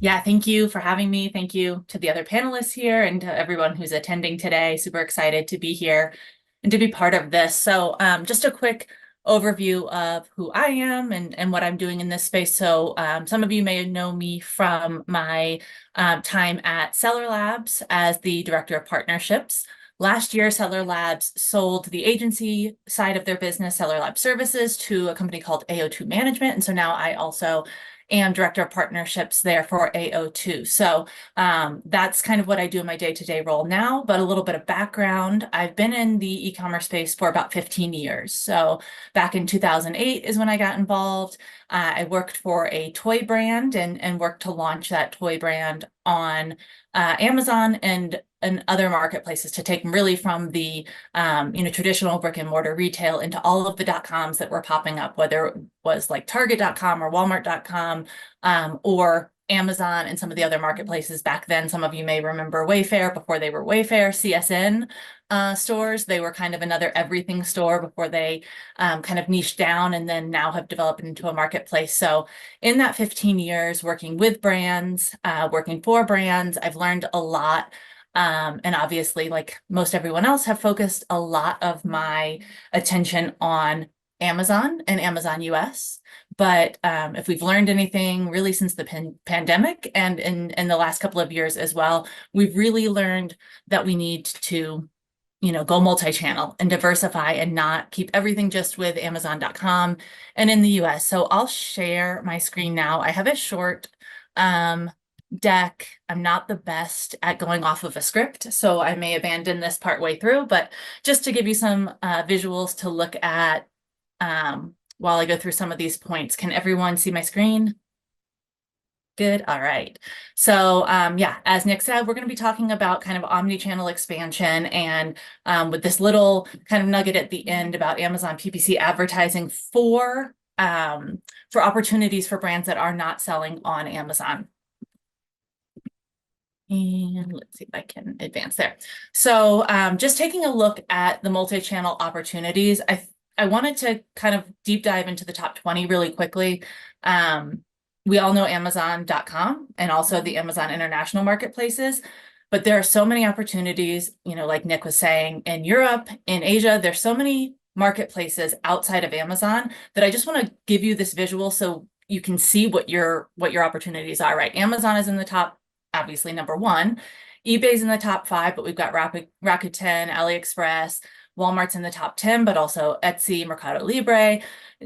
Yeah, thank you for having me. Thank you to the other panelists here and to everyone who's attending today. Super excited to be here and to be part of this. So just a quick overview of who I am and what I'm doing in this space. So some of you may know me from my time at Seller Labs as the Director of Partnerships. Last year, Seller Labs sold the agency side of their business, Seller Lab Services, to a company called AO2 Management. And so now I also am Director of Partnerships there for AO2. So that's kind of what I do in my day-to-day role now, but a little bit of background. I've been in the e-commerce space for about 15 years. So back in 2008 is when I got involved. I worked for a toy brand and worked to launch that toy brand on Amazon and other marketplaces to take them really from the traditional brick and mortar retail into all of the .coms that were popping up, whether it was like Target.com or Walmart.com or Amazon and some of the other marketplaces back then. Some of you may remember Wayfair before they were Wayfair, CSN stores. They were kind of another everything store before they kind of niched down and then now have developed into a marketplace. So in that 15 years working with brands, working for brands, I've learned a lot. And obviously, like most everyone else, have focused a lot of my attention on Amazon and Amazon US. But if we've learned anything really since the pandemic and in the last couple of years as well, we've really learned that we need to go multi-channel and diversify and not keep everything just with Amazon.com and in the US. So I'll share my screen now. I have a short deck. I'm not the best at going off of a script, so I may abandon this part way through, but just to give you some visuals to look at while I go through some of these points. Can everyone see my screen? Good. All right. So yeah, as Nick said, we're going to be talking about kind of omni-channel expansion and with this little kind of nugget at the end about Amazon PPC advertising for opportunities for brands that are not selling on Amazon. And let's see if I can advance there. So just taking a look at the multi-channel opportunities, I wanted to kind of deep dive into the top 20 really quickly. We all know Amazon.com and also the Amazon international marketplaces, but there are so many opportunities, like Nick was saying, in Europe, in Asia, there's so many marketplaces outside of Amazon that I just want to give you this visual so you can see what your opportunities are, right? Amazon is in the top, obviously, number one. eBay's in the top 5, but we've got Rakuten, AliExpress, Walmart's in the top 10, but also Etsy, Mercado Libre.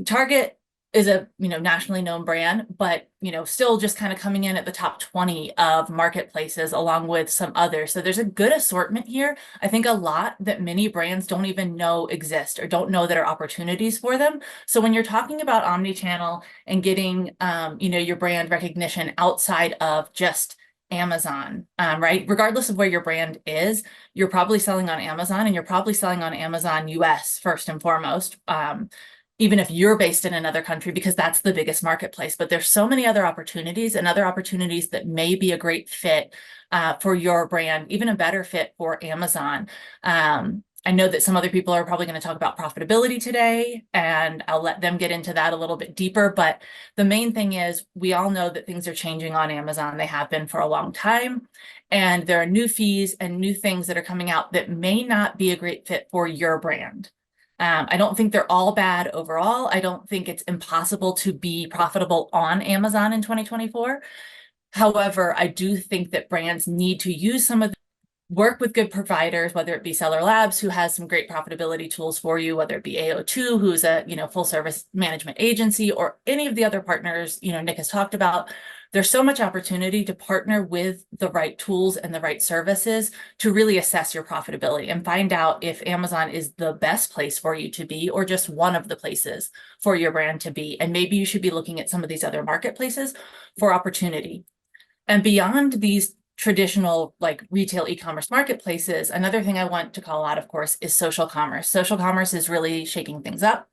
Target is a nationally known brand, but still just kind of coming in at the top 20 of marketplaces along with some others. So there's a good assortment here. I think a lot that many brands don't even know exist or don't know that are opportunities for them. So when you're talking about omni-channel and getting your brand recognition outside of just Amazon, right? Regardless of where your brand is, you're probably selling on Amazon and you're probably selling on Amazon US first and foremost. Even if you're based in another country, because that's the biggest marketplace. But there's so many other opportunities and other opportunities that may be a great fit for your brand, even a better fit for Amazon. I know that some other people are probably going to talk about profitability today, and I'll let them get into that a little bit deeper. But the main thing is we all know that things are changing on Amazon. They have been for a long time. And there are new fees and new things that are coming out that may not be a great fit for your brand. I don't think they're all bad overall. I don't think it's impossible to be profitable on Amazon in 2024. However, I do think that brands need to use some of the work with good providers, whether it be Seller Labs, who has some great profitability tools for you, whether it be AO2, who's a full service management agency, or any of the other partners Nick has talked about. There's so much opportunity to partner with the right tools and the right services to really assess your profitability and find out if Amazon is the best place for you to be or just one of the places for your brand to be. And maybe you should be looking at some of these other marketplaces for opportunity. And beyond these traditional like retail e-commerce marketplaces, another thing I want to call out, of course, is social commerce. Social commerce is really shaking things up.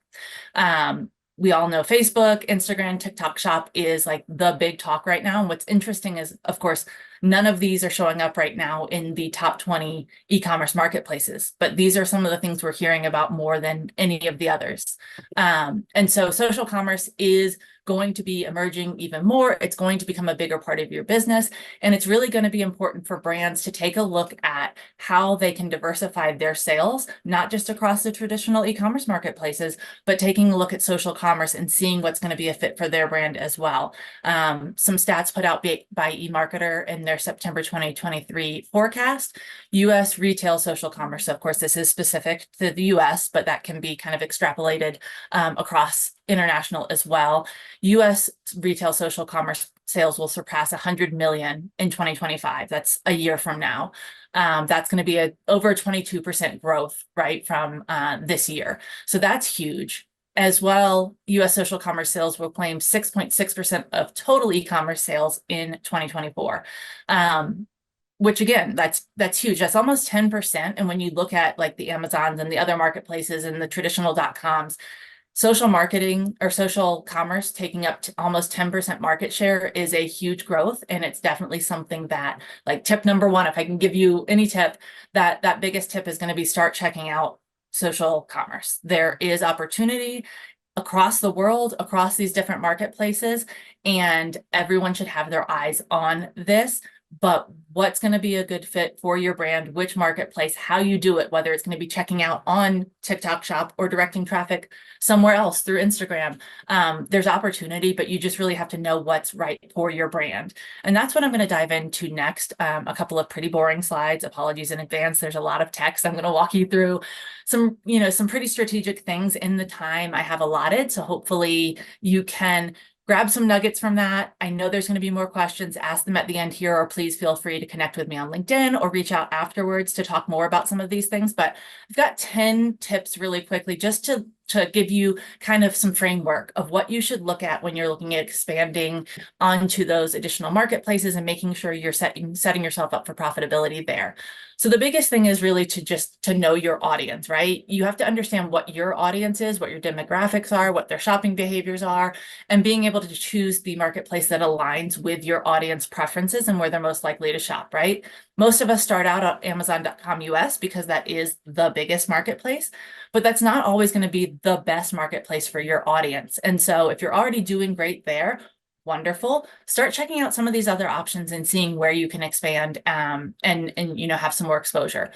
We all know Facebook, Instagram, TikTok Shop is like the big talk right now. And what's interesting is, of course, none of these are showing up right now in the top 20 e-commerce marketplaces, but these are some of the things we're hearing about more than any of the others. And so social commerce is going to be emerging even more. It's going to become a bigger part of your business. And it's really going to be important for brands to take a look at how they can diversify their sales, not just across the traditional e-commerce marketplaces, but taking a look at social commerce and seeing what's going to be a fit for their brand as well. Some stats put out by eMarketer in their September 2023 forecast. US retail social commerce, so of course, this is specific to the US, but that can be kind of extrapolated across international as well. US retail social commerce sales will surpass 100 million in 2025. That's a year from now. That's going to be over 22% growth, right, from this year. So that's huge. As well, US social commerce sales will claim 6.6% of total e-commerce sales in 2024. Which again, that's huge. That's almost 10%. And when you look at like the Amazons and the other marketplaces and the traditional .coms, social marketing or social commerce taking up to almost 10% market share is a huge growth. And it's definitely something that, like, tip number one, if I can give you any tip, that biggest tip is going to be start checking out social commerce. There is opportunity across the world, across these different marketplaces, and everyone should have their eyes on this. But what's going to be a good fit for your brand, which marketplace, how you do it, whether it's going to be checking out on TikTok Shop or directing traffic somewhere else through Instagram. There's opportunity, but you just really have to know what's right for your brand. And that's what I'm going to dive into next. A couple of pretty boring slides. Apologies in advance. There's a lot of text. I'm going to walk you through some pretty strategic things in the time I have allotted. So hopefully you can grab some nuggets from that. I know there's going to be more questions. Ask them at the end here, or please feel free to connect with me on LinkedIn or reach out afterwards to talk more about some of these things. But I've got 10 tips really quickly just to give you kind of some framework of what you should look at when you're looking at expanding onto those additional marketplaces and making sure you're setting yourself up for profitability there. So the biggest thing is really to know your audience, right? You have to understand what your audience is, what your demographics are, what their shopping behaviors are, and being able to choose the marketplace that aligns with your audience preferences and where they're most likely to shop, right? Most of us start out on Amazon.com US because that is the biggest marketplace, but that's not always going to be the best marketplace for your audience. And so if you're already doing great there, wonderful. Start checking out some of these other options and seeing where you can expand and have some more exposure.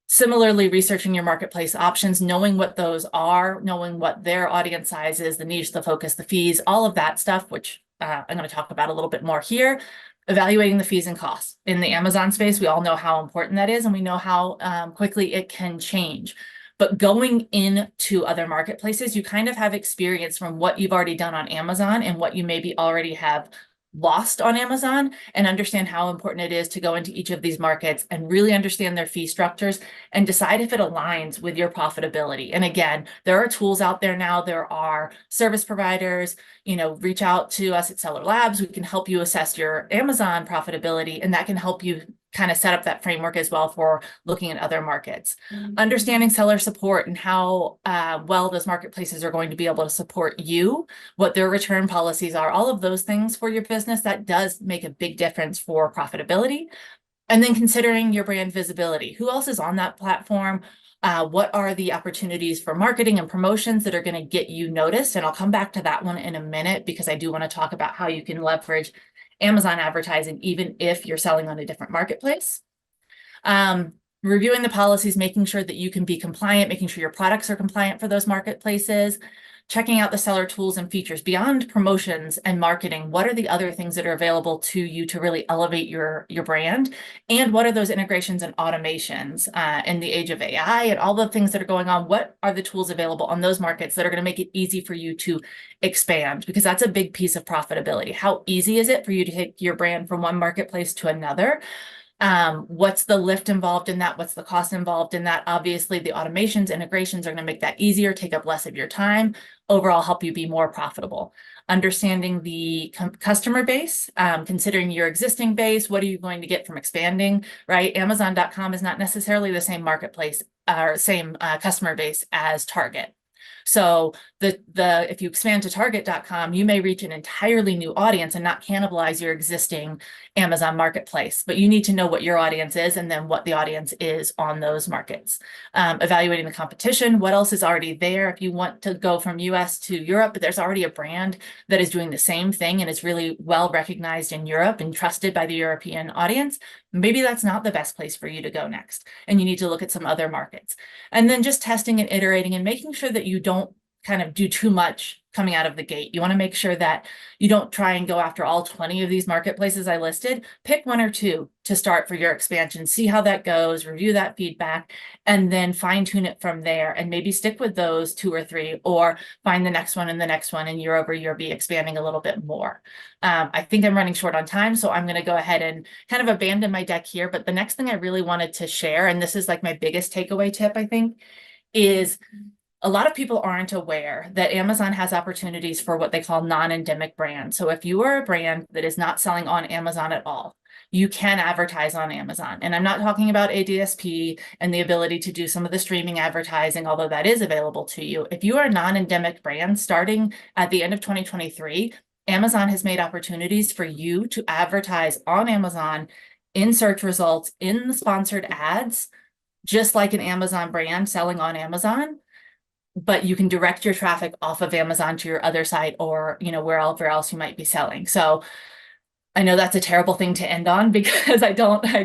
Similarly, researching your marketplace options, knowing what those are, knowing what their audience size is, the niche, the focus, the fees, all of that stuff, which I'm going to talk about a little bit more here. Evaluating the fees and costs. In the Amazon space, we all know how important that is, and we know how quickly it can change. But going into other marketplaces, you kind of have experience from what you've already done on Amazon and what you maybe already have lost on Amazon, and understand how important it is to go into each of these markets and really understand their fee structures and decide if it aligns with your profitability. And again, there are tools out there now. There are service providers, reach out to us at Seller Labs. We can help you assess your Amazon profitability, and that can help you kind of set up that framework as well for looking at other markets. Understanding seller support and how well those marketplaces are going to be able to support you, what their return policies are, all of those things for your business, that does make a big difference for profitability. And then considering your brand visibility. Who else is on that platform? What are the opportunities for marketing and promotions that are going to get you noticed? And I'll come back to that one in a minute, because I do want to talk about how you can leverage Amazon advertising, even if you're selling on a different marketplace. Reviewing the policies, making sure that you can be compliant, making sure your products are compliant for those marketplaces, checking out the seller tools and features beyond promotions and marketing. What are the other things that are available to you to really elevate your brand? And what are those integrations and automations in the age of AI and all the things that are going on? What are the tools available on those markets that are going to make it easy for you to expand? Because that's a big piece of profitability. How easy is it for you to take your brand from one marketplace to another? What's the lift involved in that? What's the cost involved in that? Obviously, the automations, integrations are going to make that easier, take up less of your time, overall help you be more profitable. Understanding the customer base, considering your existing base, what are you going to get from expanding, right? Amazon.com is not necessarily the same marketplace or same customer base as Target. So if you expand to target.com, you may reach an entirely new audience and not cannibalize your existing Amazon marketplace, but you need to know what your audience is and then what the audience is on those markets. Evaluating the competition, what else is already there. If you want to go from US to Europe, but there's already a brand that is doing the same thing and is really well recognized in Europe and trusted by the European audience, maybe that's not the best place for you to go next. And you need to look at some other markets. And then just testing and iterating and making sure that you don't kind of do too much coming out of the gate. You want to make sure that you don't try and go after all 20 of these marketplaces I listed. Pick one or two to start for your expansion, see how that goes, review that feedback, and then fine tune it from there and maybe stick with those 2 or 3 or find the next one and the next one and year over year be expanding a little bit more. I think I'm running short on time, so I'm going to go ahead and kind of abandon my deck here. But the next thing I really wanted to share, and this is like my biggest takeaway tip, I think, is a lot of people aren't aware that Amazon has opportunities for what they call non-endemic brands. So if you are a brand that is not selling on Amazon at all, you can advertise on Amazon. And I'm not talking about ADSP and the ability to do some of the streaming advertising, although that is available to you. If you are a non-endemic brand, starting at the end of 2023, Amazon has made opportunities for you to advertise on Amazon in search results, in the sponsored ads, just like an Amazon brand selling on Amazon. But you can direct your traffic off of Amazon to your other site or, wherever else you might be selling. So I know that's a terrible thing to end on because I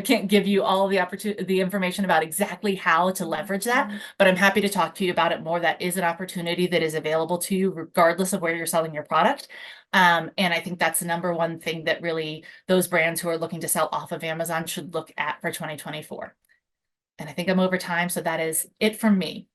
can't give you all the information about exactly how to leverage that, but I'm happy to talk to you about it more. That is an opportunity that is available to you regardless of where you're selling your product. And I think that's the number one thing that really those brands who are looking to sell off of Amazon should look at for 2024. And I think I'm over time, so that is it from me.